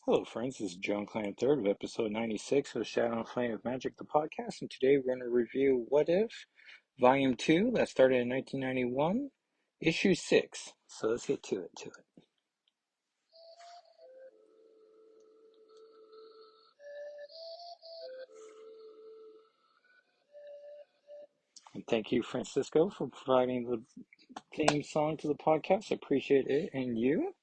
Hello, friends. This is John Clan, third of episode 96 of Shadow and Flame of Magic, the podcast. And today we're going to review What If, Volume 2, that started in 1991, Issue 6. So let's get to it. And thank you, Francisco, for providing the theme song to the podcast. I appreciate it and you.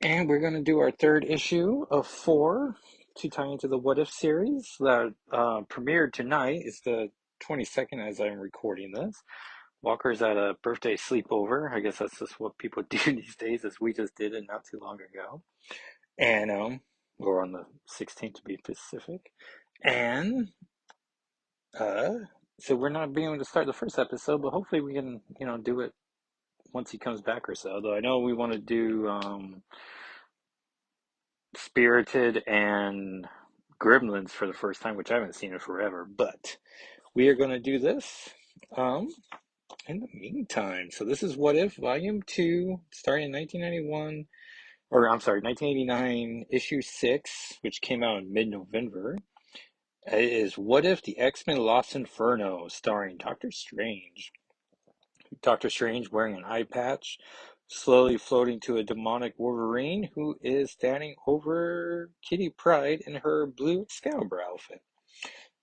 And we're going to do our third issue of 4 to tie into the What If series that premiered tonight. It's the 22nd as I'm recording this. Walker's at a birthday sleepover. I guess that's just what people do these days, as we just did it not too long ago. And or on the 16th to be specific. And uh so we're not being able to start the first episode, but hopefully we can, do it once he comes back or so. Though I know we want to do Spirited and Gremlins for the first time, which I haven't seen in forever, but we are going to do this. Um, in the meantime, so this is What If, Volume 2, starting in 1991, or I'm sorry, 1989, Issue 6, which came out in mid-November. It is What If the X-Men Lost Inferno, starring Doctor Strange. Doctor Strange wearing an eye patch, slowly floating to a demonic Wolverine who is standing over Kitty Pryde in her blue Excalibur outfit.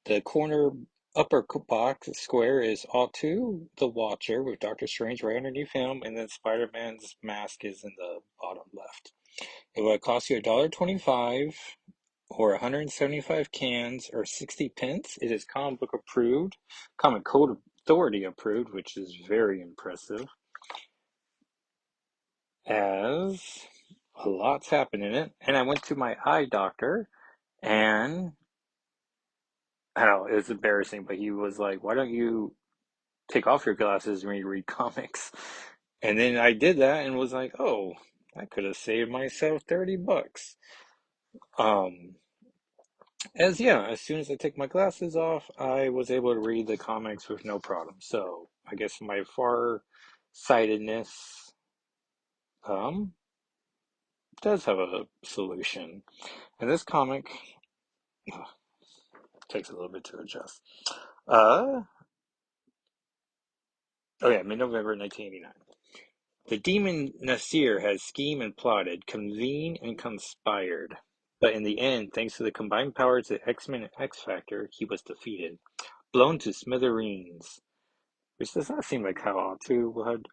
The corner upper box square is Autu the Watcher with Doctor Strange right underneath him, and then Spider-Man's mask is in the bottom left. It would cost you $1.25 or 175 cans or 60 pence. It is comic book approved, Comic Code Authority approved, which is very impressive, as a lot's happened in it. And I went to my eye doctor, and I don't know, it's embarrassing, but he was like, "Why don't you take off your glasses when you read comics?" And then I did that and was like, "Oh, I could have saved myself $30." Um, as soon as I take my glasses off, I was able to read the comics with no problem. So I guess my far-sightedness um does have a solution. And this comic takes a little bit to adjust. Uh, oh yeah, mid-November 1989. The demon Nasir had schemed and plotted, convened and conspired. But in the end, thanks to the combined powers of X-Men and X-Factor, he was defeated, blown to smithereens. Which does not seem like how Atu had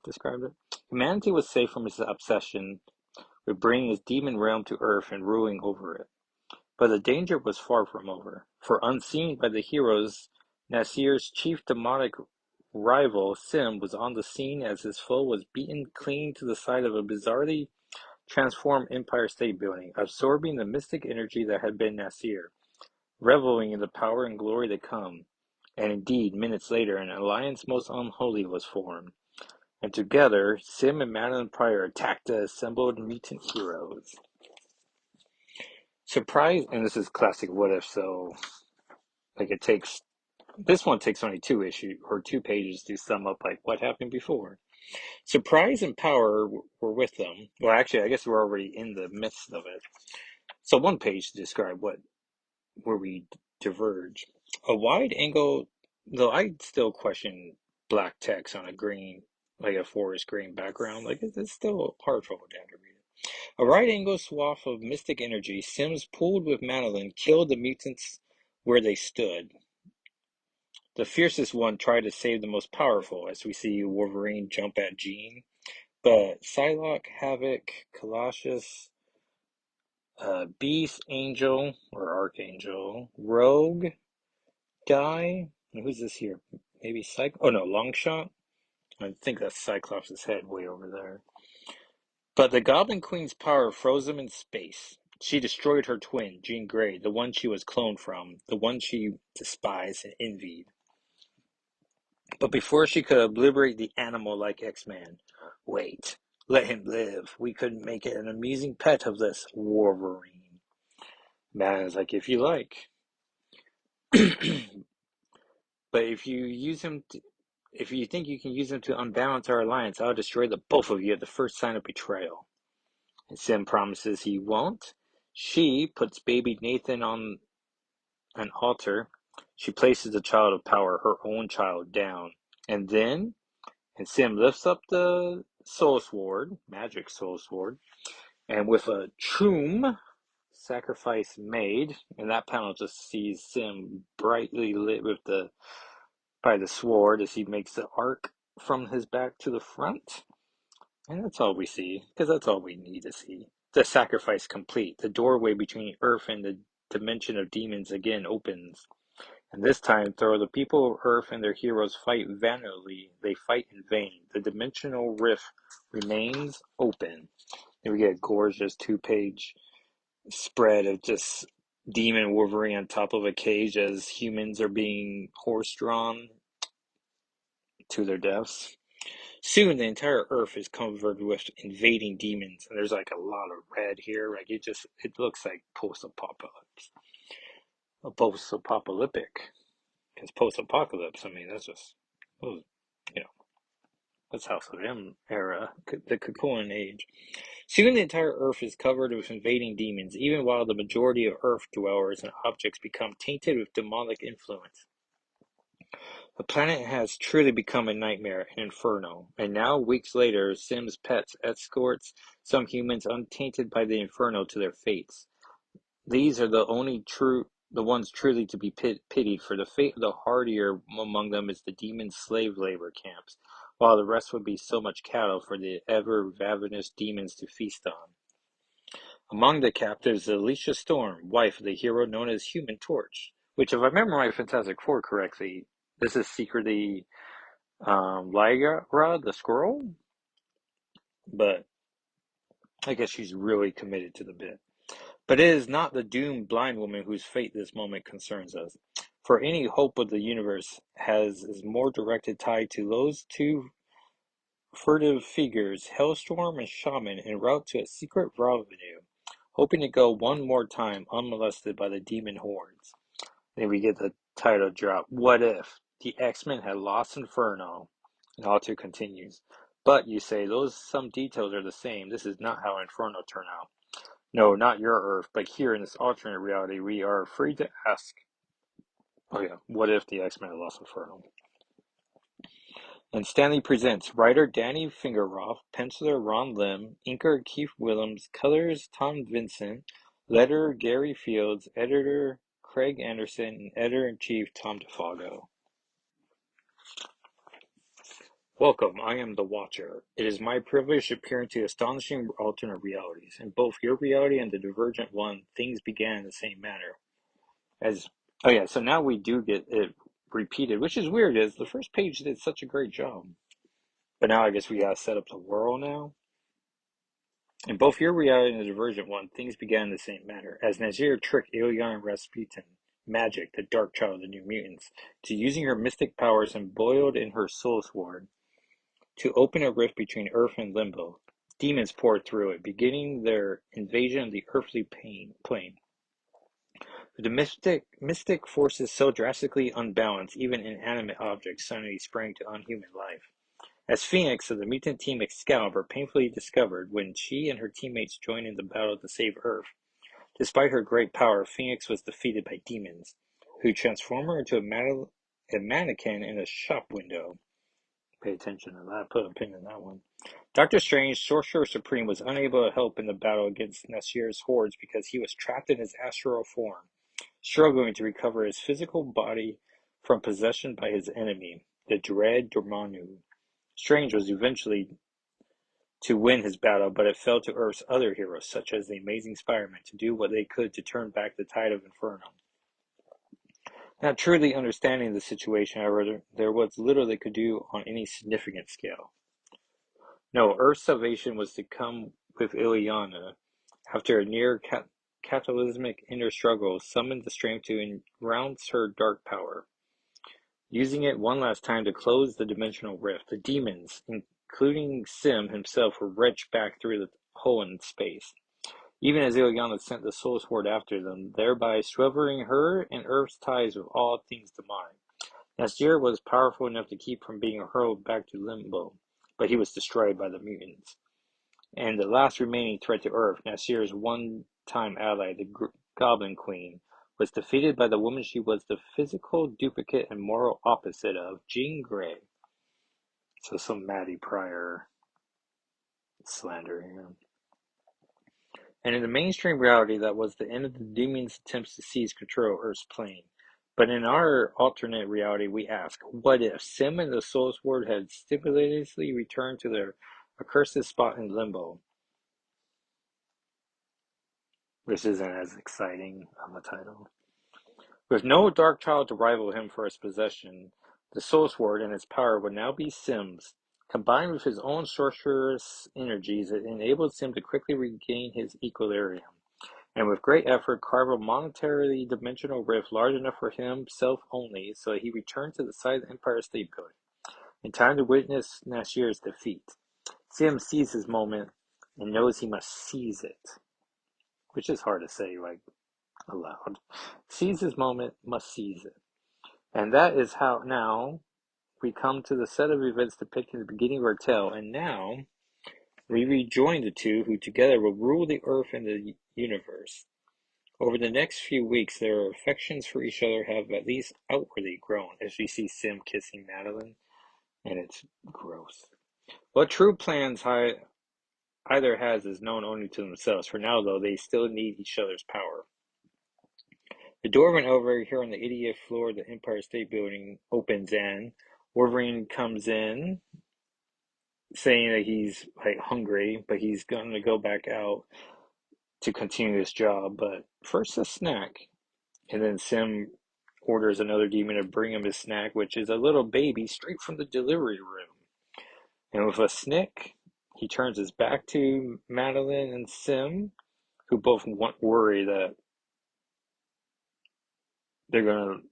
described it. Humanity was safe from his obsession with bringing his demon realm to Earth and ruling over it. But the danger was far from over, for unseen by the heroes, Nasir's chief demonic rival, Sim, was on the scene as his foe was beaten clean to the side of a bizarrely transformed Empire State Building, absorbing the mystic energy that had been Nasir, reveling in the power and glory to come. And indeed, minutes later, an alliance most unholy was formed, and together, Sim and Madeline Pryor attacked the assembled mutant heroes. Surprise, and this is classic What If, so like this one takes only 2 pages to sum up like what happened before. Surprise and power were with them. Well, actually, I guess we're already in the midst of it. So one page to describe where we diverge. A wide angle, though I still question black text on a green, like a forest green background. Like it's still hard for Dan to read it. A right angle swath of mystic energy, Sims pooled with Madeline killed the mutants where they stood. The fiercest one tried to save the most powerful, as we see Wolverine jump at Jean. But Psylocke, Havoc, Colossus, Beast, Angel, or Archangel, Rogue, Guy, and who's this here? Maybe Oh no, Longshot? I think that's Cyclops' head way over there. But the Goblin Queen's power froze them in space. She destroyed her twin, Jean Grey, the one she was cloned from, the one she despised and envied. But before she could obliterate the animal-like X-Man, wait, let him live. We could make it an amusing pet of this Wolverine. Man is like, if you like. But if you think you can use him to unbalance our alliance, I'll destroy the both of you at the first sign of betrayal. And Sim promises he won't, She puts baby Nathan on an altar. She places the child of power, her own child, down. And Sim lifts up the soul sword, magic soul sword, and with a choom sacrifice made, and that panel just sees Sim brightly lit by the sword as he makes the arc from his back to the front. And that's all we see, because that's all we need to see. The sacrifice complete. The doorway between Earth and the dimension of demons again opens. And this time, though the people of Earth and their heroes fight valiantly, they fight in vain. The dimensional rift remains open. And we get a gorgeous 2-page spread of just demon Wolverine on top of a cage as humans are being horse-drawn to their deaths. Soon, the entire Earth is covered with invading demons, and there's like a lot of red here. Like it looks like post-apocalyptic. Because post-apocalypse, I mean, that's just, you know, that's House of M era, the Cocoon Age. Soon the entire Earth is covered with invading demons, even while the majority of Earth dwellers and objects become tainted with demonic influence. The planet has truly become a nightmare, an inferno, and now, weeks later, Sim's pets escorts some humans untainted by the inferno to their fates. These are the ones truly to be pitied, for the fate of the hardier among them is the demon slave labor camps, while the rest would be so much cattle for the ever ravenous demons to feast on. Among the captives is Alicia Storm, wife of the hero known as Human Torch, which, if I remember my Fantastic Four correctly, this is secretly Lyra the Squirrel, but I guess she's really committed to the bit. But it is not the doomed blind woman whose fate this moment concerns us. For any hope of the universe is more directed tied to those two furtive figures, Hellstorm and Shaman, en route to a secret revenue, hoping to go one more time unmolested by the demon hordes. Then we get the title drop, What If? The X-Men had lost Inferno. And Alter continues. But, you say, some details are the same. This is not how Inferno turned out. No, not your Earth, but here in this alternate reality, we are free to ask, oh yeah, what if the X-Men had lost Inferno? And Stanley presents writer Danny Fingeroth, penciler Ron Lim, inker Keith Willems, colors Tom Vincent, letterer Gary Fields, editor Craig Anderson, and editor-in-chief Tom DeFago. Welcome, I am the Watcher. It is my privilege to peer into astonishing alternate realities. In both your reality and the Divergent one, things began in the same manner. So now we do get it repeated, which is weird, is the first page did such a great job. But now I guess we gotta set up the world now. In both your reality and the Divergent one, things began in the same manner, as Nazir tricked Ilyana Rasputin, Magic, the dark child of the New Mutants, to using her mystic powers embroiled in her soul sword to open a rift between Earth and Limbo. Demons poured through it, beginning their invasion of the earthly plane. The mystic forces so drastically unbalanced, even inanimate objects suddenly sprang to unhuman life. As Phoenix of the mutant team Excalibur painfully discovered when she and her teammates joined in the battle to save Earth, despite her great power, Phoenix was defeated by demons, who transformed her into a mannequin in a shop window. Pay attention to that. Put a pin in that one. Doctor Strange, Sorcerer Supreme, was unable to help in the battle against Nasir's hordes because he was trapped in his astral form, struggling to recover his physical body from possession by his enemy, the Dread Dormammu. Strange was eventually to win his battle, but it fell to Earth's other heroes, such as the Amazing Spider-Man, to do what they could to turn back the tide of Inferno. Not truly understanding the situation, however, there was little they could do on any significant scale. No, Earth's salvation was to come with Ilyana, after a near cataclysmic inner struggle, summoned the strength to enrounce her dark power. Using it one last time to close the dimensional rift, the demons, including Sim himself, were wrenched back through the hole in space, even as Ilyana sent the Soul Sword after them, thereby severing her and Earth's ties with all things demonic. Nasir was powerful enough to keep from being hurled back to Limbo, but he was destroyed by the mutants. and the last remaining threat to Earth, Nasir's one-time ally, the Goblin Queen, was defeated by the woman she was the physical duplicate and moral opposite of, Jean Grey. So some Maddie Pryor slander here. And in the mainstream reality, that was the end of the demon's attempts to seize control of Earth's plane. But in our alternate reality, we ask, what if Sim and the Soul Sword had stimulously returned to their accursed spot in limbo? This isn't as exciting of a title. With no dark child to rival him for its possession, the Soul Sword and its power would now be Sim's. Combined with his own sorcerous energies, it enabled Sim to quickly regain his equilibrium, and with great effort carve a monetarily dimensional rift large enough for himself only, so that he returned to the side of the Empire State Building, in time to witness Nasir's defeat. Sim sees his moment and knows he must seize it, which is hard to say like aloud. Seize his moment, must seize it. And that is how now we come to the set of events depicting the beginning of our tale, and now we rejoin the two who together will rule the earth and the universe. Over the next few weeks, their affections for each other have at least outwardly grown, as we see Sim kissing Madeline, and it's gross. What true plans either has is known only to themselves. For now, though, they still need each other's power. The door of an elevator here on the 80th floor of the Empire State Building opens, and Wolverine comes in, saying that he's like hungry, but he's going to go back out to continue his job. But first, a snack. And then Sim orders another demon to bring him his snack, which is a little baby straight from the delivery room. And with a snick, he turns his back to Madeline and Sim, who both worry that they're going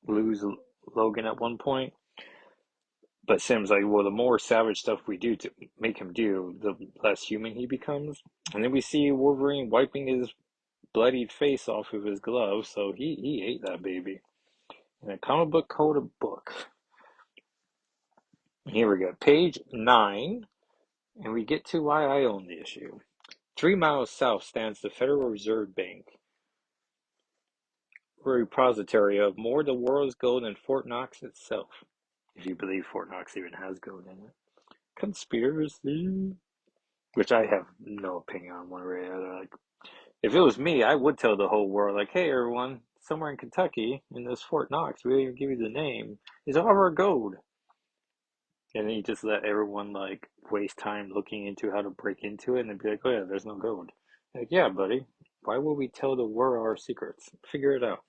to lose Logan at one point. But Sim's like, well, the more savage stuff we do to make him do, the less human he becomes. And then we see Wolverine wiping his bloodied face off with his glove, so he ate that baby. In a comic book code book. Here we go, page 9, and we get to why I own the issue. 3 miles south stands the Federal Reserve Bank, a repository of more of the world's gold than Fort Knox itself, if you believe Fort Knox even has gold in it. Conspiracy, which I have no opinion on one way or the other. Like, if it was me, I would tell the whole world, like, hey, everyone, somewhere in Kentucky, in this Fort Knox, we didn't even give you the name, is all of our gold. And then you just let everyone like waste time looking into how to break into it and then be like, oh yeah, there's no gold. Like, yeah, buddy, why would we tell the world our secrets? Figure it out.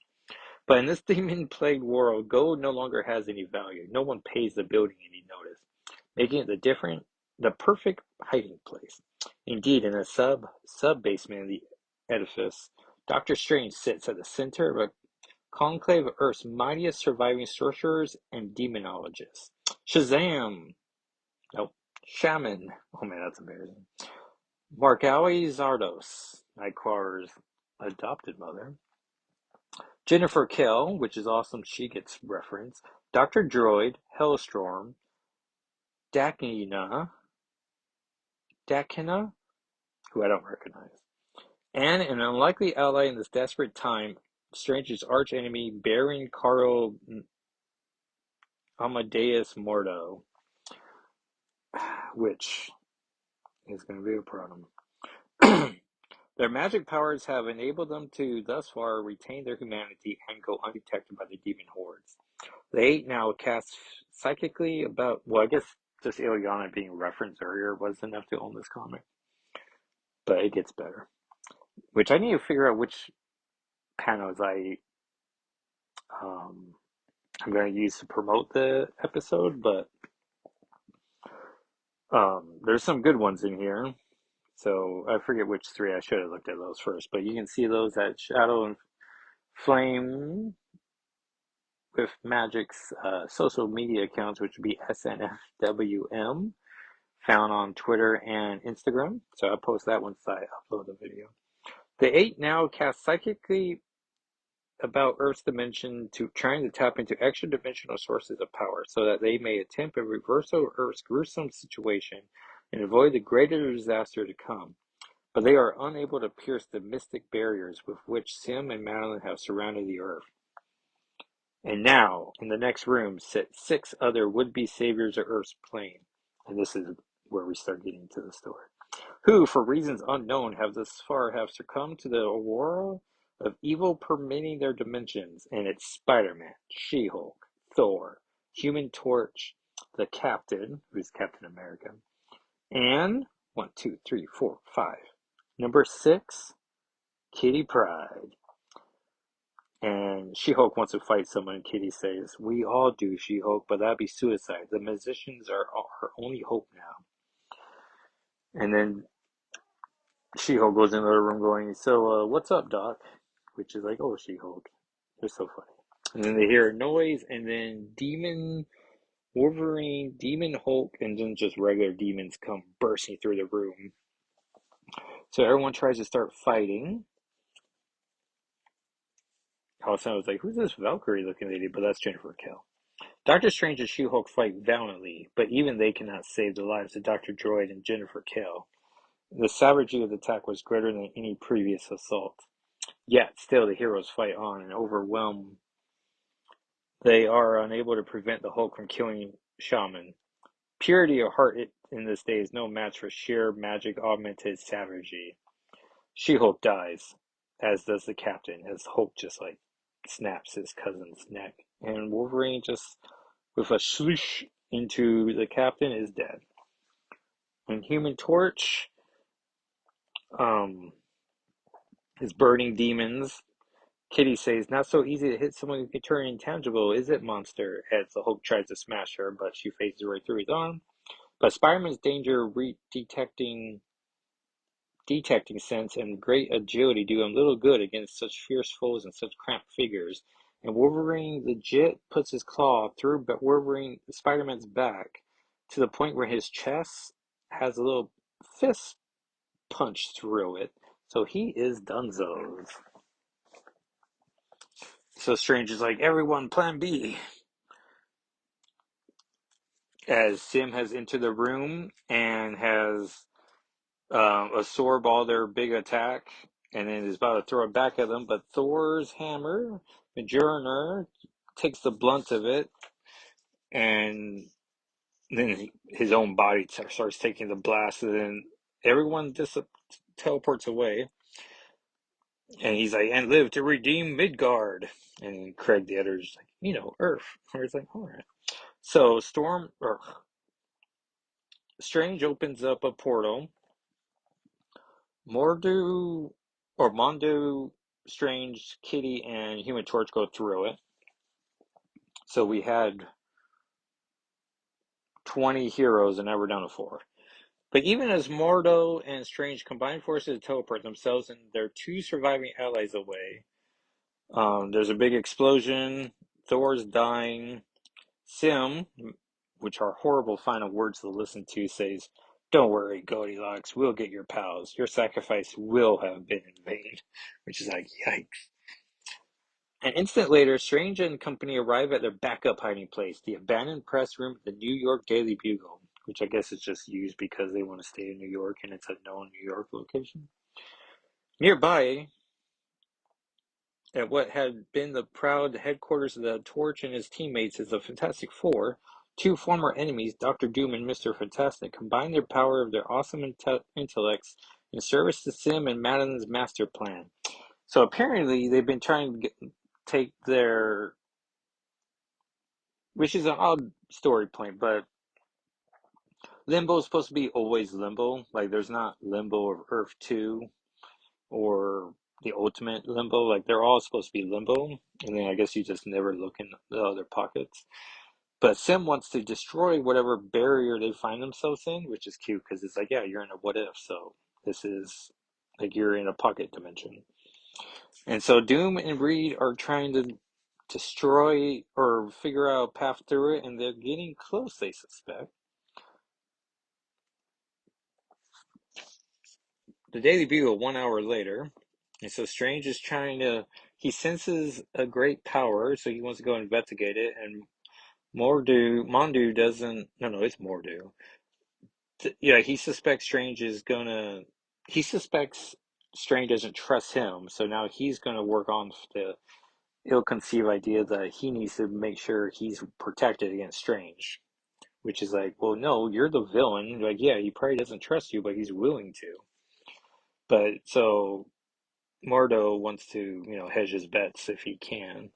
But in this demon-plagued world, gold no longer has any value. No one pays the building any notice, making it the perfect hiding place. Indeed, in a sub-basement of the edifice, Doctor Strange sits at the center of a conclave of Earth's mightiest surviving sorcerers and demonologists. Shazam! Nope. Shaman. Oh man, that's embarrassing. Markawi Zardos, Nightcrawler's adopted mother. Jennifer Kell, which is awesome, she gets reference. Dr. Droid, Hellstorm, Dakina, who I don't recognize. And an unlikely ally in this desperate time, Strange's archenemy, Baron Carl Amadeus Mordo, which is going to be a problem. Their magic powers have enabled them to, thus far, retain their humanity and go undetected by the demon hordes. They now cast psychically about, well, I guess just Ilyana being referenced earlier was enough to own this comic. But it gets better. Which I need to figure out which panels I'm going to use to promote the episode, but there's some good ones in here. So I forget which 3. I should have looked at those first, but you can see those at Shadow and Flame with Magic's social media accounts, which would be SNFWM, found on Twitter and Instagram. So I'll post that once I upload the video. The 8 now cast psychically about Earth's dimension to trying to tap into extra dimensional sources of power so that they may attempt a reversal of Earth's gruesome situation and avoid the greater disaster to come. But they are unable to pierce the mystic barriers with which Sim and Madeline have surrounded the Earth. And now, in the next room, sit 6 other would-be saviors of Earth's plane. And this is where we start getting to the story. Who, for reasons unknown, have succumbed to the aurora of evil permeating their dimensions. And it's Spider-Man, She-Hulk, Thor, Human Torch, the Captain, who's Captain America, and 1, 2, 3, 4, 5. Number 6, Kitty Pryde. And She-Hulk wants to fight someone, and Kitty says, "We all do, She-Hulk, but that'd be suicide. The musicians are our only hope now." And then She-Hulk goes into the room going, "So, what's up, Doc?" Which is like, "Oh, She-Hulk. You're so funny." And then they hear a noise, and then Demon Wolverine, Demon Hulk, and then just regular demons come bursting through the room. So everyone tries to start fighting. All of a sudden, I was like, "Who's this Valkyrie-looking lady?" But that's Jennifer Kell. Doctor Strange and She-Hulk fight valiantly, but even they cannot save the lives of Dr. Droid and Jennifer Kell. The savagery of the attack was greater than any previous assault. Yet, still, the heroes fight on and overwhelm. They are unable to prevent the Hulk from killing Shaman. Purity of heart in this day is no match for sheer magic augmented savagery. She-Hulk dies, as does the Captain, as Hulk just like snaps his cousin's neck. And Wolverine just, with a swoosh into the Captain, is dead. And Human Torch is burning demons. Kitty says, "Not so easy to hit someone who can turn intangible, is it, monster?" As the Hulk tries to smash her, but she phases right through his arm. But Spider-Man's detecting sense and great agility do him little good against such fierce foes and such cramped figures. And Wolverine legit puts his claw through Spider-Man's back to the point where his chest has a little fist punch through it. So he is donezo's. So Strange is like, "Everyone, plan B." As Sim has entered the room and has absorb all their big attack, and then is about to throw it back at them, but Thor's hammer, Mjolnir, takes the blunt of it, and then his own body starts taking the blast, and then everyone teleports away, and he's like, "And live to redeem Midgard." And Craig the editor's like, Earth. Or he's like, "All right." So Strange opens up a portal. Mordu or Mondo, Strange, Kitty, and Human Torch go through it. So we had 20 heroes, and now we're down to 4. But even as Mordo and Strange combine forces to teleport themselves and their 2 surviving allies away, there's a big explosion. Thor's dying. Sim, which are horrible final words to listen to, says, "Don't worry, Goldilocks, we'll get your pals. Your sacrifice will have been in vain." Which is like, yikes. An instant later, Strange and company arrive at their backup hiding place, the abandoned press room of the New York Daily Bugle, which I guess is just used because they want to stay in New York and it's a known New York location. Nearby, at what had been the proud headquarters of the Torch and his teammates, is the Fantastic Four. 2 former enemies, Doctor Doom and Mr. Fantastic, combine their power of their awesome intellects in service to Sim and Madeline's master plan. So apparently they've been trying to take their, which is an odd story point, but Limbo is supposed to be always Limbo. Like, there's not Limbo or Earth 2 or the Ultimate Limbo. Like, they're all supposed to be Limbo. And then I guess you just never look in the other pockets. But Sim wants to destroy whatever barrier they find themselves in, which is cute because it's like, yeah, you're in a what if. So this is like you're in a pocket dimension. And so Doom and Reed are trying to destroy or figure out a path through it, and they're getting close, they suspect. The Daily Bugle 1 hour later, and so Strange is he senses a great power, so he wants to go investigate it, and Mondu doesn't, no, it's Mordu. Yeah, he suspects Strange is gonna. He suspects Strange doesn't trust him, so now he's gonna work on the ill-conceived idea that he needs to make sure he's protected against Strange, which is like, well, no, you're the villain. Like, yeah, he probably doesn't trust you, but he's willing to. But so Mordo wants to, hedge his bets if he can.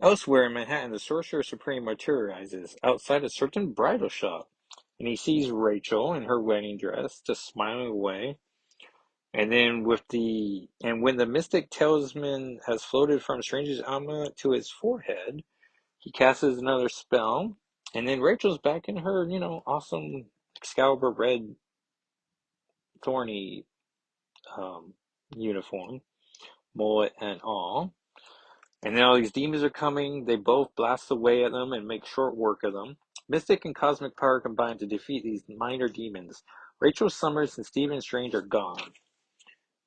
Elsewhere in Manhattan, the Sorcerer Supreme materializes outside a certain bridal shop, and he sees Rachel in her wedding dress, just smiling away. And then when the mystic talisman has floated from Strange's amulet to his forehead, he casts another spell, and then Rachel's back in her, awesome Excalibur red thorny um, uniform, mullet and all. And then all these demons are coming. They both blast away at them and make short work of them. Mystic and cosmic power combine to defeat these minor demons. Rachel Summers and Stephen Strange are gone.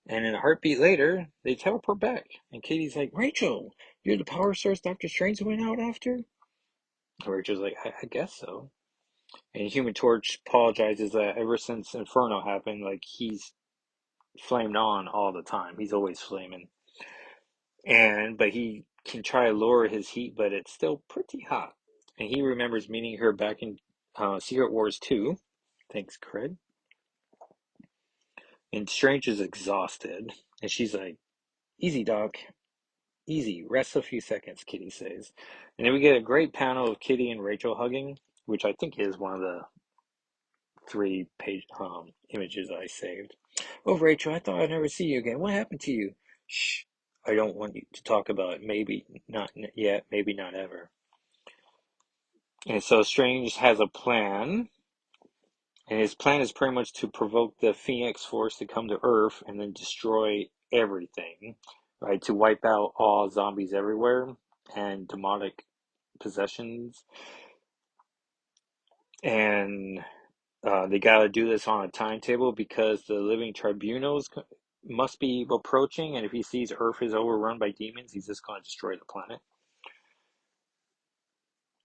And in a heartbeat later, they teleport back. And Katie's like, Rachel, you're the power source Dr. Strange went out after? And Rachel's like, I guess so. And Human Torch apologizes that ever since Inferno happened, like he's flamed on all the time. He's always flaming. But he can try to lower his heat, but it's still pretty hot. And he remembers meeting her back in Secret Wars 2. Thanks, Craig. And Strange is exhausted. And she's like, easy, Doc. Easy. Rest a few seconds, Kitty says. And then we get a great panel of Kitty and Rachel hugging, which I think is one of the 3-page images I saved. Oh, Rachel, I thought I'd never see you again. What happened to you? Shh. I don't want you to talk about it. Maybe not yet. Maybe not ever. And so Strange has a plan, and his plan is pretty much to provoke the Phoenix Force to come to Earth and then destroy everything, right? To wipe out all zombies everywhere and demonic possessions. And they got to do this on a timetable because the living tribunals must be approaching, and if he sees Earth is overrun by demons, he's just going to destroy the planet.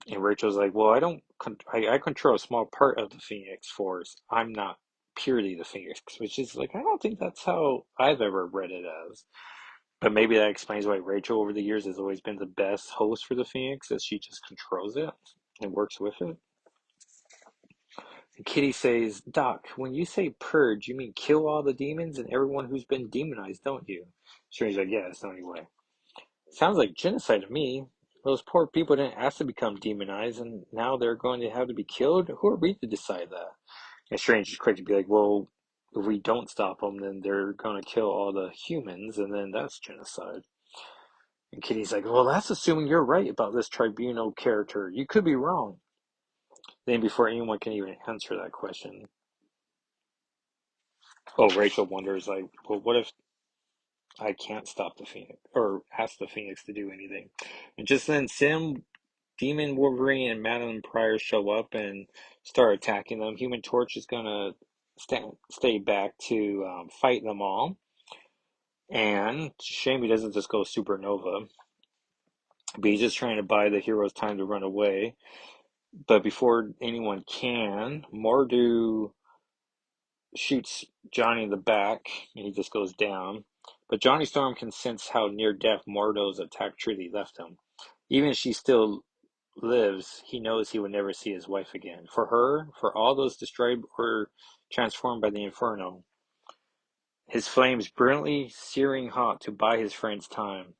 And Rachel's like, well, I control a small part of the Phoenix Force. I'm not purely the Phoenix, which is like, I don't think that's how I've ever read it as. But maybe that explains why Rachel over the years has always been the best host for the Phoenix, as she just controls it and works with it. And Kitty says, Doc, when you say purge, you mean kill all the demons and everyone who's been demonized, don't you? Strange's like, yeah, it's the only way. Sounds like genocide to me. Those poor people didn't ask to become demonized, and now they're going to have to be killed? Who are we to decide that? And Strange is quick to be like, well, if we don't stop them, then they're going to kill all the humans, and then that's genocide. And Kitty's like, well, that's assuming you're right about this tribunal character. You could be wrong. Then before anyone can even answer that question, Rachel wonders, like, well, what if I can't stop the Phoenix, or ask the Phoenix to do anything? And just then, Sim, Demon Wolverine, and Madeline Pryor show up and start attacking them. Human Torch is gonna stay back to fight them all. And shame he doesn't just go supernova, but he's just trying to buy the heroes time to run away. But before anyone can, Mordu shoots Johnny in the back, and he just goes down. But Johnny Storm can sense how near death Mordo's attack truly left him. Even if she still lives, he knows he would never see his wife again. For her, for all those destroyed or transformed by the Inferno, his flames brilliantly searing hot to buy his friends time.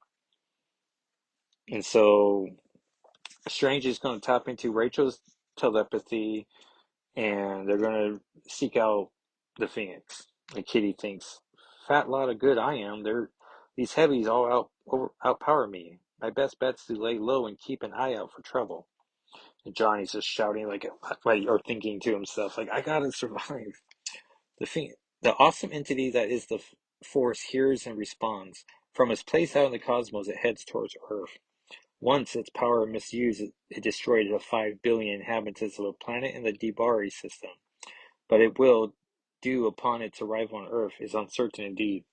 And so Strange is going to tap into Rachel's telepathy, and they're going to seek out the Phoenix. And Kitty thinks, fat lot of good I am. These heavies all outpower me. My best bet's to lay low and keep an eye out for trouble. And Johnny's just shouting or thinking to himself, like, I gotta survive. The awesome entity that is the Force hears and responds. From its place out in the cosmos, it heads towards Earth. Once its power misused, it destroyed the 5 billion inhabitants of a planet in the Debari system. But it will do upon its arrival on Earth is uncertain indeed.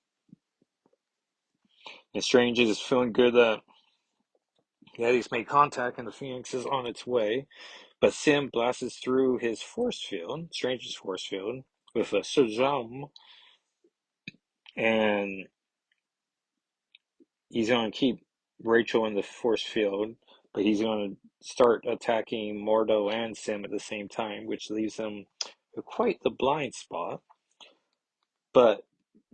And Strange is feeling good that he's made contact and the Phoenix is on its way. But Sim blasts through his force field, Strange's force field, with a Shazam, and he's going to keep Rachel in the force field, but he's going to start attacking Mordo and Sim at the same time, which leaves him with quite the blind spot. But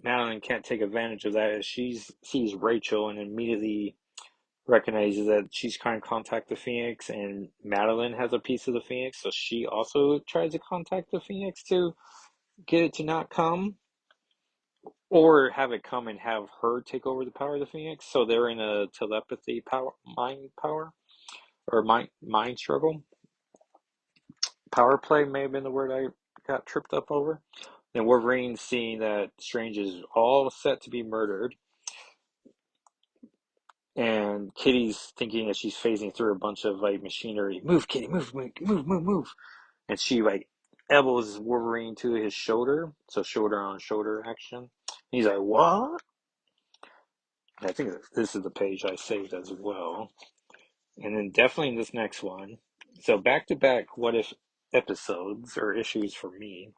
Madeline can't take advantage of that as she sees Rachel and immediately recognizes that she's trying to contact the Phoenix, and Madeline has a piece of the Phoenix, so she also tries to contact the Phoenix to get it to not come, or have it come and have her take over the power of the Phoenix. So they're in a telepathy power, or mind struggle. Power play may have been the word I got tripped up over. Then Wolverine, seeing that Strange is all set to be murdered, and Kitty's thinking that she's phasing through a bunch of like machinery. Move, Kitty, move, move, move, move, move. And she like elbows Wolverine to his shoulder, so shoulder on shoulder action. And he's like, "What?" And I think this is the page I saved as well. And then definitely in this next one. So back to back what if episodes or issues for me.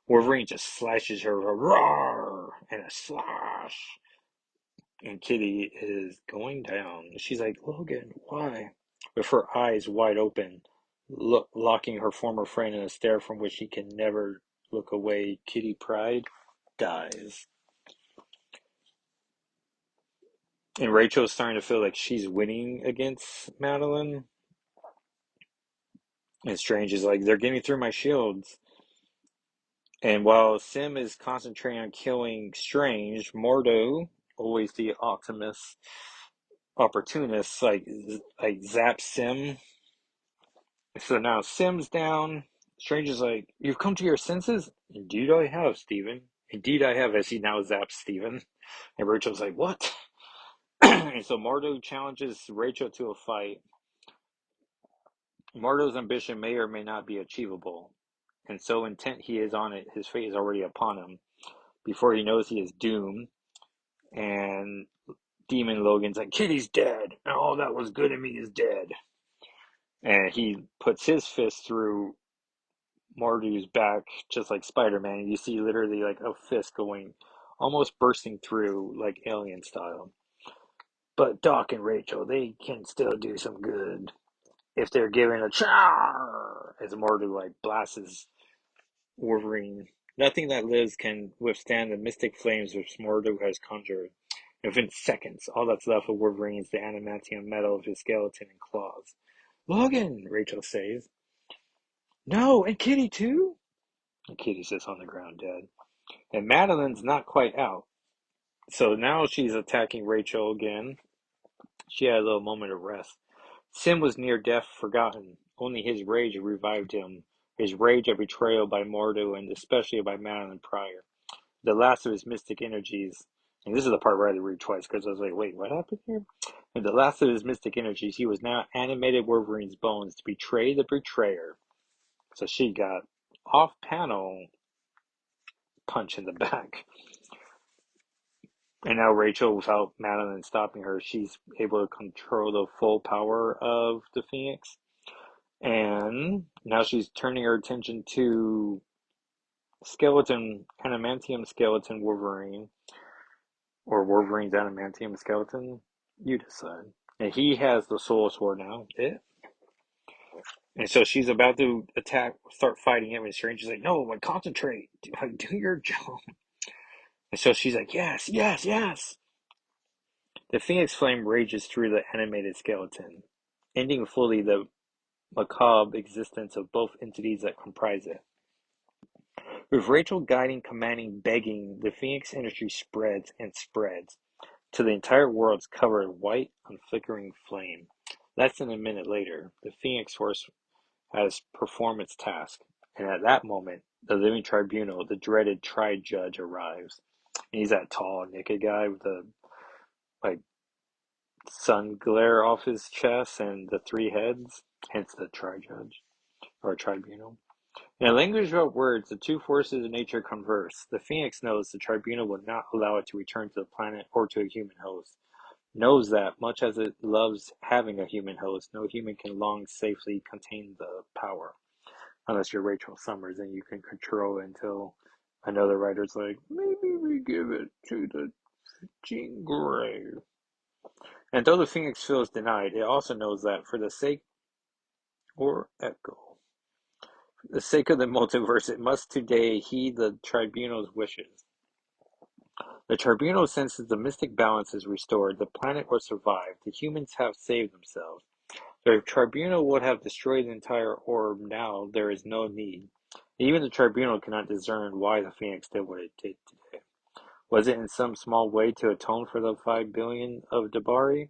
Wolverine just slashes her a roar and a slash. And Kitty is going down. She's like, "Logan, why?" With her eyes wide open, locking her former friend in a stare from which he can never look away. Kitty Pryde dies. And Rachel's starting to feel like she's winning against Madeline. And Strange is like, "They're getting through my shields." And while Sim is concentrating on killing Strange, Mordo, always the opportunist, like zaps Sim. So now Sim's down. Strange is like, "You've come to your senses?" "Indeed I have, Stephen. Indeed I have," as he now zaps Stephen. And Rachel's like, "What?" And so Mordo challenges Rachel to a fight. Mordo's ambition may or may not be achievable, and so intent he is on it, his fate is already upon him. Before he knows, he is doomed. And Demon Logan's like, "Kitty's dead, and all that was good in me is dead." And he puts his fist through Mordu's back, just like Spider-Man. And you see literally like a fist going, almost bursting through, like alien style. But Doc and Rachel, they can still do some good if they're given a char. As Mordu like blasts Wolverine. Nothing that lives can withstand the mystic flames which Mordo has conjured. Within seconds, all that's left of Wolverine is the adamantium metal of his skeleton and claws. "Logan," Rachel says. "No, and Kitty too?" And Kitty sits on the ground dead. And Madeline's not quite out. So now she's attacking Rachel again. She had a little moment of rest. Sim was near death, forgotten. Only his rage revived him. His rage at betrayal by Mordo and especially by Madeline Pryor. The last of his mystic energies, and this is the part where I had to read twice because I was like, "Wait, what happened here?" And the last of his mystic energies, he was now animated Wolverine's bones to betray the betrayer. So she got off panel punch in the back. And now Rachel, without Madeline stopping her, she's able to control the full power of the Phoenix. And now she's turning her attention to adamantium skeleton Wolverine, or Wolverine's adamantium skeleton. You decide. And he has the soul sword now. Yeah. And so she's about to start fighting him, and Strange is like, "No, like, concentrate. Do your job." And so she's like, "Yes, yes, yes." The Phoenix flame rages through the animated skeleton, ending fully the macabre existence of both entities that comprise it. With Rachel guiding, commanding, begging, the Phoenix energy spreads and spreads, till the entire world's covered in white, unflickering flame. Less than a minute later, the Phoenix Force has performed its task, and at that moment, the living tribunal, the dreaded tri-judge, arrives. And he's that tall, naked guy with the like sun glare off his chest and the three heads, hence the tri-judge or tribunal. In a language without words, the two forces of nature converse. The Phoenix knows the tribunal will not allow it to return to the planet or to a human host. knows that, much as it loves having a human host, no human can long safely contain the power. Unless you're Rachel Summers and you can control it until another writer's like, maybe we give it to the Jean Grey. And though the Phoenix feels denied, it also knows that for the sake or echo, the sake of the multiverse, it must today heed the tribunal's wishes. The tribunal senses the mystic balance is restored, the planet will survive, the humans have saved themselves. The tribunal would have destroyed the entire orb, now there is no need. Even the tribunal cannot discern why the Phoenix did what it did today. Was it in some small way to atone for the 5 billion of Dabari?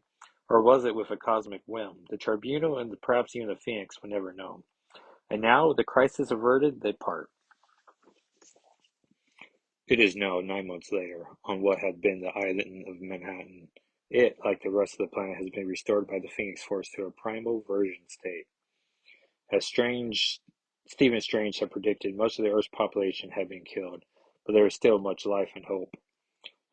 Or was it with a cosmic whim? The tribunal and perhaps even the Phoenix will never know. And now, with the crisis averted, they part. It is now 9 months later, on what had been the island of Manhattan. It, like the rest of the planet, has been restored by the Phoenix Force to a primal version state. As Stephen Strange had predicted, most of the Earth's population had been killed, but there was still much life and hope.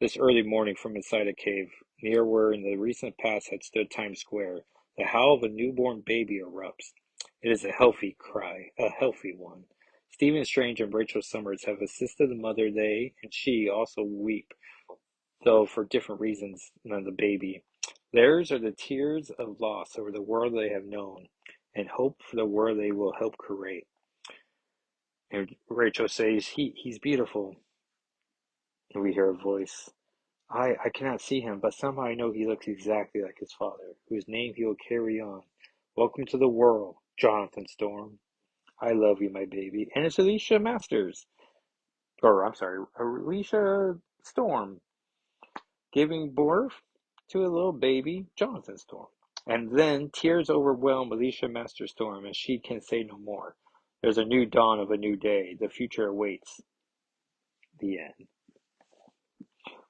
This early morning from inside a cave, near where in the recent past had stood Times Square, the howl of a newborn baby erupts. It is a healthy cry, a healthy one. Stephen Strange and Rachel Summers have assisted the mother. They and she also weep, though for different reasons than the baby. Theirs are the tears of loss over the world they have known, and hope for the world they will help create. And Rachel says, he's beautiful. And we hear a voice. I cannot see him, but somehow I know he looks exactly like his father, whose name he will carry on. Welcome to the world, Jonathan Storm. I love you, my baby. And it's Alicia Masters. Or, I'm sorry, Alicia Storm, giving birth to a little baby, Jonathan Storm. And then tears overwhelm Alicia Masters Storm, and she can say no more. There's a new dawn of a new day. The future awaits. The end.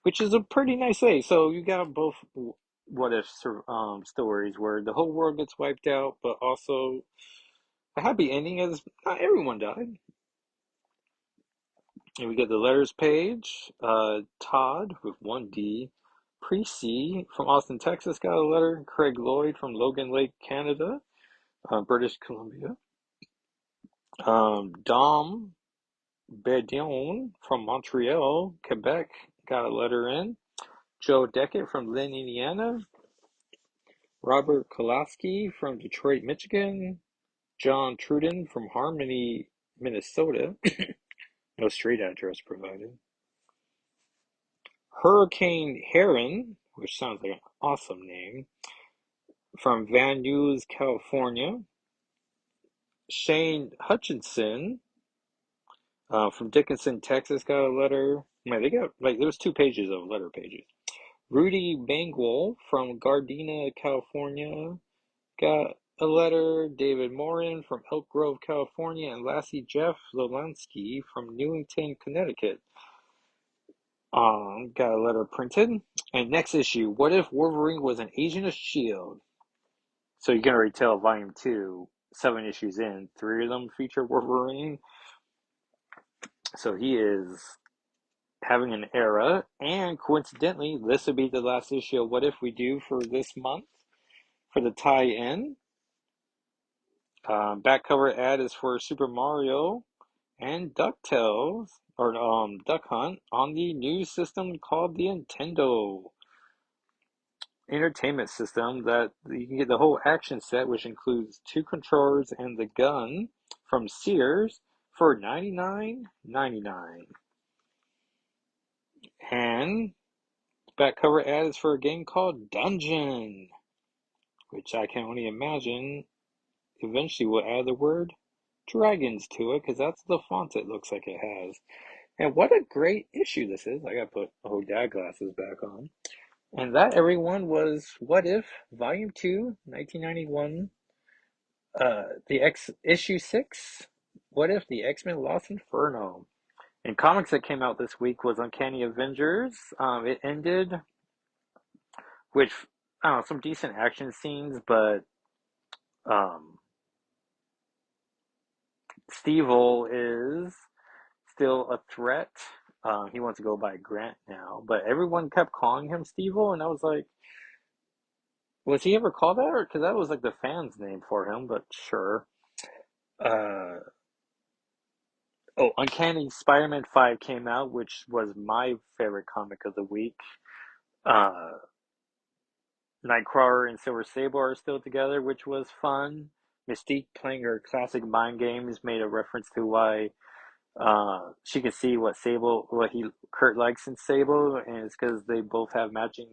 Which is a pretty nice way. So you got both what if stories where the whole world gets wiped out, but also a happy ending is not everyone died. And we get the letters page. Todd with one D. Pre-C from Austin, Texas got a letter. Craig Lloyd from Logan Lake, Canada, British Columbia. Dom Bedion from Montreal, Quebec got a letter in. Joe Deckett from Lynn, Indiana. Robert Kolaski from Detroit, Michigan. John Truden from Harmony, Minnesota. No street address provided. Hurricane Heron, which sounds like an awesome name, from Van Nuys, California. Shane Hutchinson from Dickinson, Texas, got a letter. Man, they got like there was 2 pages of letter pages. Rudy Bangwell from Gardena, California, got a letter. David Morin from Elk Grove, California, and Lassie Jeff Zolansky from Newington, Connecticut. Got a letter printed. And next issue, what if Wolverine was an agent of S.H.I.E.L.D.? So you can already tell volume 2, 7 issues in, 3 of them feature Wolverine. So he is having an era, and coincidentally, this would be the last issue of What If we do for this month for the tie-in. Back cover ad is for Super Mario and DuckTales, or Duck Hunt, on the new system called the Nintendo Entertainment System. That you can get the whole action set, which includes 2 controllers and the gun from Sears for $99.99. And back cover ad is for a game called Dungeon, which I can only imagine eventually will add the word dragons to it, because that's the font it looks like it has. And what a great issue this is. I gotta put dad glasses back on. And that, everyone, was What If, Volume 2, 1991, issue 6, What If the X-Men Lost Inferno. And comics that came out this week was Uncanny Avengers. It ended with, I don't know, some decent action scenes, but um, Steve-O is still a threat. He wants to go by Grant now, but everyone kept calling him Steve-O, and I was like, Was he ever called that? Or because that was like the fans' name for him, but sure. Uh, oh, Uncanny Spider-Man 5 came out, which was my favorite comic of the week. Uh, Nightcrawler and Silver Sable are still together, which was fun. Mystique playing her classic mind games made a reference to why she could see what Kurt likes in Sable, and it's because they both have matching.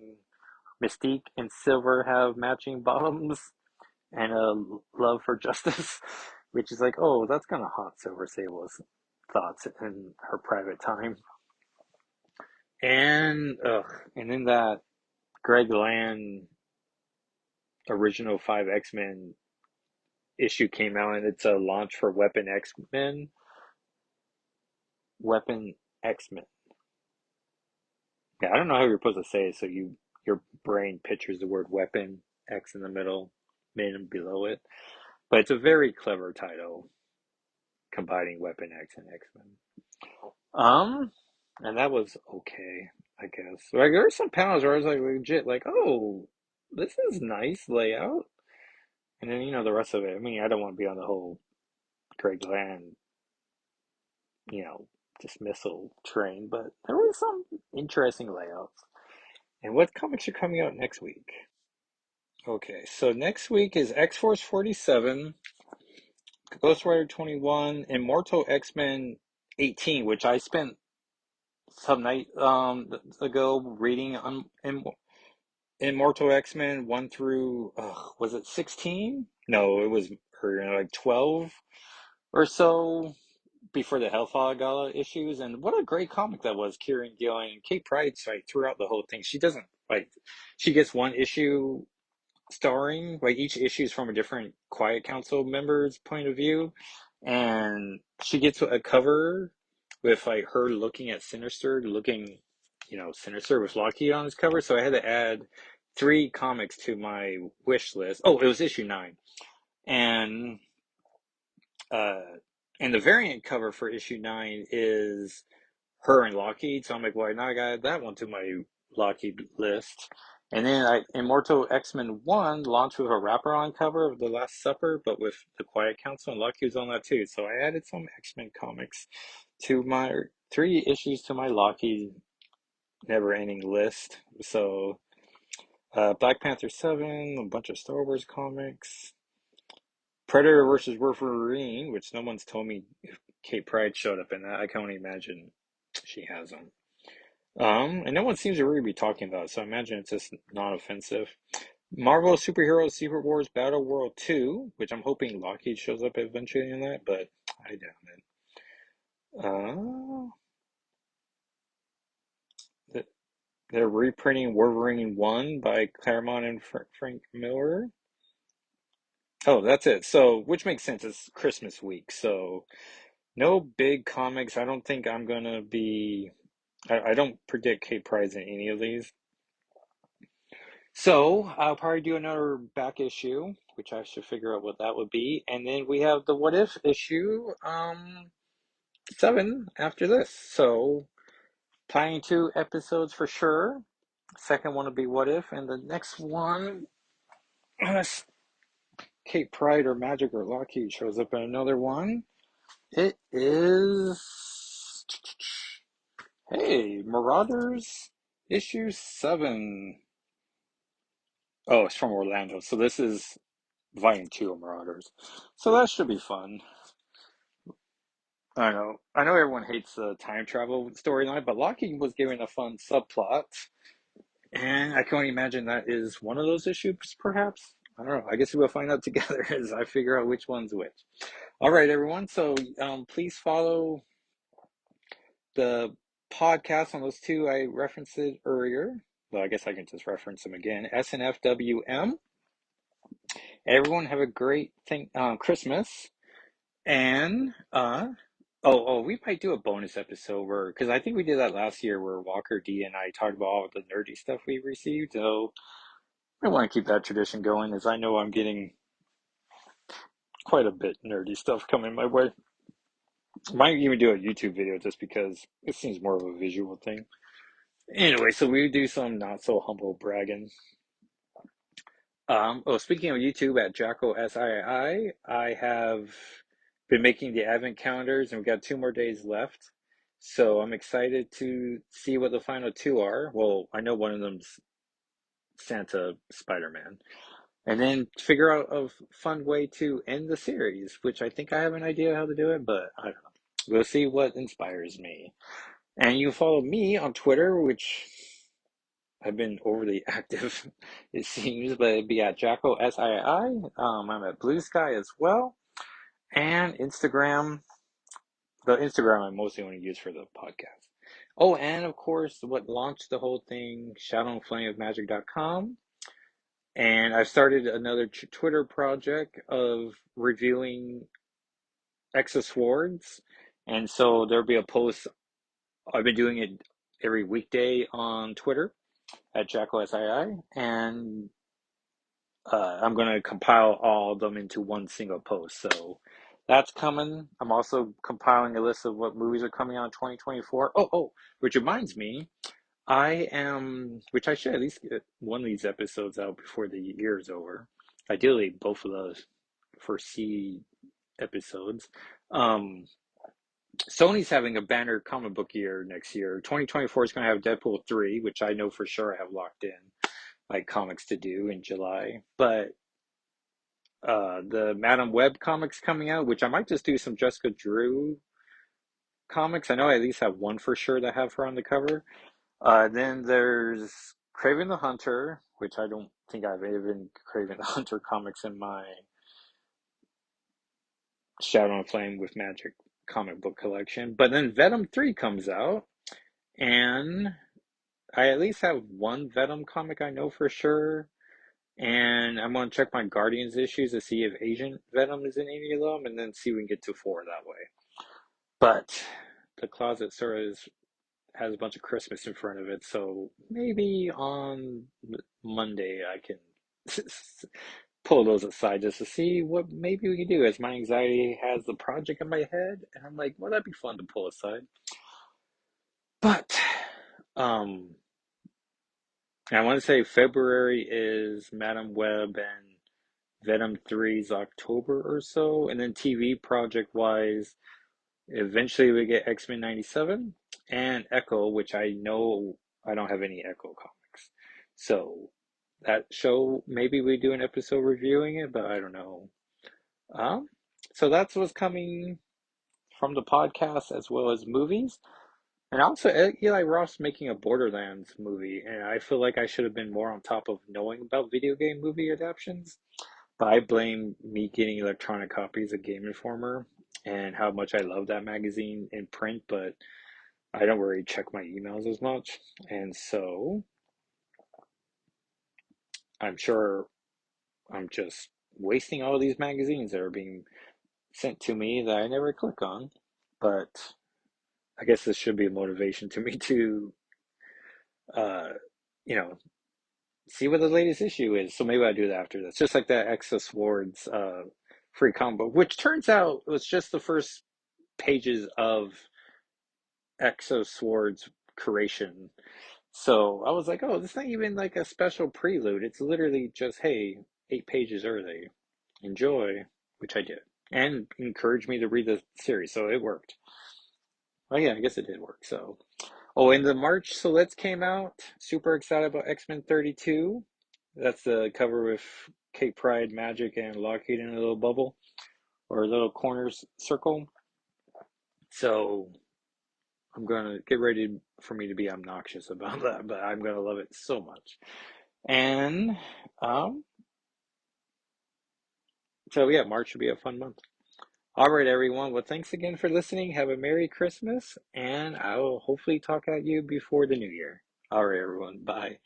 Mystique and Silver have matching bottoms and a love for justice, which is like, oh, that's kind of hot. Silver Sable's thoughts in her private time, and then that Greg Land original 5 X-Men issue came out, and it's a launch for Weapon X-Men. Yeah, I don't know how you're supposed to say it, so your brain pictures the word weapon, X in the middle, min below it. But it's a very clever title, combining Weapon X and X-Men. Um, and that was okay, I guess. Like there were some panels where I was like legit, like, oh, this is nice layout. And then the rest of it. I mean, I don't want to be on the whole Greg Land, you know, dismissal train, but there were some interesting layouts. And what comics are coming out next week? Okay, so next week is X Force 47, Ghost Rider 21, Immortal X-Men 18, which I spent some night ago reading on Immortal X-Men 1 through was it 16? No, it was like 12 or so before the Hellfire Gala issues, and what a great comic that was. Kieran Gillen and Kate Price like throughout the whole thing. She doesn't like she gets one issue starring, like each issue is from a different Quiet Council member's point of view, and she gets a cover with like her looking at Sinister, Sinister with Lockheed on his cover. So I had to add 3 comics to my wish list. Oh, it was issue 9, and uh, and the variant cover for issue 9 is her and Lockheed. So I'm like, well, now I got to add that one to my Lockheed list. And then Immortal X-Men 1 launched with a wraparound cover of The Last Supper, but with the Quiet Council, and Lockheed was on that too. So I added some X-Men comics to my 3 issues to my Lockheed never-ending list. So Black Panther 7, a bunch of Star Wars comics, Predator versus Wolverine, which no one's told me if Kate Pride showed up in that. I can only imagine she has them. And no one seems to really be talking about it, so I imagine it's just not offensive. Marvel Superhero Secret Wars Battle World 2, which I'm hoping Lockheed shows up eventually in that, but I doubt it. They're reprinting Wolverine 1 by Claremont and Frank Miller. Oh, that's it. So, which makes sense. It's Christmas week, so no big comics. I don't think I'm gonna be. I don't predict Kate Prize in any of these. So I'll probably do another back issue, which I should figure out what that would be, and then we have the What If issue, 7 after this. So planning 2 episodes for sure. Second one will be What If, and the next one, unless Kate Pride or Magic or Lockheed shows up in another one, it is hey Marauders issue 7. Oh, it's from Orlando. So this is Volume 2 of Marauders. So that should be fun. I know. I know everyone hates the time travel storyline, but Lockheed was given a fun subplot. And I can only imagine that is one of those issues, perhaps. I don't know. I guess we'll find out together as I figure out which one's which. All right, everyone. So please follow the podcast on those 2 I referenced it earlier. Well, I guess I can just reference them again. SNFWM. Everyone have a great Christmas. And we might do a bonus episode where, because I think we did that last year where Walker D and I talked about all the nerdy stuff we received. So I want to keep that tradition going, as I know I'm getting quite a bit nerdy stuff coming my way. Might even do a YouTube video just because it seems more of a visual thing. Anyway, so we do some not so humble bragging. Oh, speaking of YouTube at Jacko SII, I have been making the advent calendars and we've got 2 more days left. So I'm excited to see what the final two are. Well, I know one of them's Santa Spider-Man. And then figure out a fun way to end the series, which I think I have an idea how to do it, but I don't know. We'll see what inspires me. And you follow me on Twitter, which I've been overly active, it seems, but it'd be at Jacko SII. I'm at Blue Sky as well. And Instagram, the Instagram I mostly only use for the podcast. Oh, and of course, what launched the whole thing, shadowandflameofmagic.com. And I've started another Twitter project of reviewing Exa Swords. And so there'll be a post. I've been doing it every weekday on Twitter at JackoSII. And I'm going to compile all of them into one single post. So that's coming. I'm also compiling a list of what movies are coming out in 2024. Oh, which reminds me, which I should at least get one of these episodes out before the year is over. Ideally, both of those for C episodes. Um, Sony's having a banner comic book year next year. 2024 is going to have Deadpool 3, which I know for sure I have locked in, like comics to do in July. But the Madam Web comics coming out, which I might just do some Jessica Drew comics. I know I at least have one for sure that have her on the cover. Then there's Craven the Hunter, which I don't think I've even Craven the Hunter comics in my Shadow and Flame with Magic comic book collection. But then Venom 3 comes out, and I at least have one Venom comic I know for sure. And I'm going to check my Guardians issues to see if Agent Venom is in any of them, and then see if we can get to four that way. But the closet sort of has a bunch of Christmas in front of it, so maybe on Monday I can pull those aside just to see what maybe we can do. As my anxiety has the project in my head, and I'm like, well, that'd be fun to pull aside. But um, I want to say February is Madam Web and Venom 3's October or so, and then TV project wise, eventually we get X-Men 97 and Echo, which I know I don't have any Echo comics. So that show, maybe we do an episode reviewing it, but I don't know. Um, so that's what's coming from the podcast as well as movies. And also, Eli Roth's making a Borderlands movie, and I feel like I should have been more on top of knowing about video game movie adaptations. But I blame me getting electronic copies of Game Informer and how much I love that magazine in print, but I don't really check my emails as much. And so I'm sure I'm just wasting all of these magazines that are being sent to me that I never click on. But I guess this should be a motivation to me to, uh, you know, see what the latest issue is. So maybe I'll do that after this. Just like that Excess Swords free combo, which turns out was just the first pages of Exo Sword's creation. So I was like, oh, this is not even like a special prelude. It's literally just, hey, 8 pages early. Enjoy, which I did. And encouraged me to read the series, so it worked. Well, yeah, I guess it did work. So, oh, and the March Solids came out. Super excited about X-Men 32. That's the cover with Kate Pride, Magic, and Lockheed in a little bubble or a little corners circle. So I'm gonna get ready for me to be obnoxious about that, but I'm gonna love it so much. And um, so yeah, March should be a fun month. All right, everyone. Well, thanks again for listening. Have a Merry Christmas, and I will hopefully talk at you before the new year. All right, everyone. Bye.